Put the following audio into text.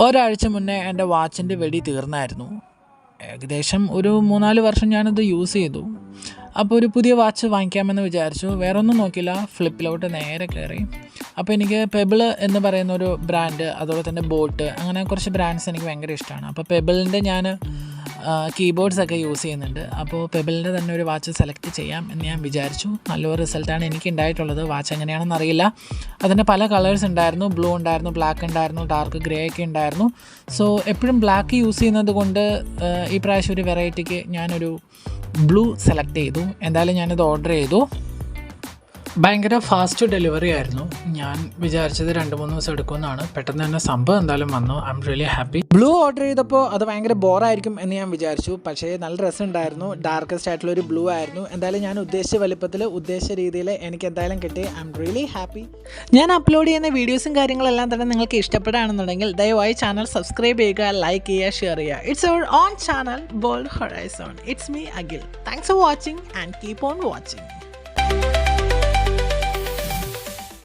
ഒരാഴ്ച മുന്നേ എൻ്റെ വാച്ചിൻ്റെ വെടി തീർന്നായിരുന്നു. ഏകദേശം ഒരു 3-4 വർഷം ഞാനത് യൂസ് ചെയ്തു. അപ്പോൾ ഒരു പുതിയ വാച്ച് വാങ്ങിക്കാമെന്ന് വിചാരിച്ചു. വേറെ ഒന്നും നോക്കിയില്ല, ഫ്ലിപ്പിലോട്ട് നേരെ കയറി. അപ്പോൾ എനിക്ക് പെബിൾ എന്ന് പറയുന്ന ഒരു ബ്രാൻഡ്, അതുപോലെ തന്നെ ബോട്ട്, അങ്ങനെ കുറച്ച് ബ്രാൻഡ്സ് എനിക്ക് ഭയങ്കര ഇഷ്ടമാണ്. അപ്പോൾ പെബിളിൻ്റെ ഞാൻ കീബോർഡ്സൊക്കെ യൂസ് ചെയ്യുന്നുണ്ട്. അപ്പോൾ പെബിളിൻ്റെ തന്നെ ഒരു വാച്ച് സെലക്ട് ചെയ്യാം എന്ന് ഞാൻ വിചാരിച്ചു. നല്ലൊരു റിസൾട്ടാണ് എനിക്ക് ഉണ്ടായിട്ടുള്ളത്. വാച്ച് എങ്ങനെയാണെന്ന് അറിയില്ല. അതിൻ്റെ പല കളേഴ്സ് ഉണ്ടായിരുന്നു. ബ്ലൂ ഉണ്ടായിരുന്നു, ബ്ലാക്ക് ഉണ്ടായിരുന്നു, ഡാർക്ക് ഗ്രേ ഒക്കെ ഉണ്ടായിരുന്നു. സോ എപ്പോഴും ബ്ലാക്ക് യൂസ് ചെയ്യുന്നത് കൊണ്ട് ഈ പ്രാവശ്യം ഒരു വെറൈറ്റിക്ക് ഞാനൊരു ബ്ലൂ സെലക്ട് ചെയ്തു. എന്തായാലും ഞാനത് ഓർഡർ ചെയ്തു. ഭയങ്കര ഫാസ്റ്റ് ഡെലിവറി ആയിരുന്നു. ഞാൻ വിചാരിച്ചത് 2-3 ദിവസം എടുക്കുമെന്നാണ്. പെട്ടെന്ന് തന്നെ സംഭവം എന്തായാലും വന്നു. I am really happy. Blue order ചെയ്തപ്പോൾ അത് ഭയങ്കര ബോറായിരിക്കും എന്ന് ഞാൻ വിചാരിച്ചു. പക്ഷേ നല്ല രസമുണ്ടായിരുന്നു. ഡാർക്കസ്റ്റ് ആയിട്ടുള്ളൊരു ബ്ലൂ ആയിരുന്നു. എന്തായാലും ഞാൻ ഉദ്ദേശിച്ച വലിപ്പത്തിൽ, ഉദ്ദേശിച്ച രീതിയിൽ എനിക്ക് എന്തായാലും കിട്ടി. I am really happy. ഞാൻ അപ്ലോഡ് ചെയ്യുന്ന വീഡിയോസും കാര്യങ്ങളെല്ലാം തന്നെ നിങ്ങൾക്ക് ഇഷ്ടപ്പെടുകയാണെന്നുണ്ടെങ്കിൽ ദയവായി ചാനൽ സബ്സ്ക്രൈബ് ചെയ്യുക, ലൈക്ക് ചെയ്യുക, ഷെയർ ചെയ്യുക. It's our own channel Bold Horizon. It's me Akhil. Thanks for watching and keep on watching.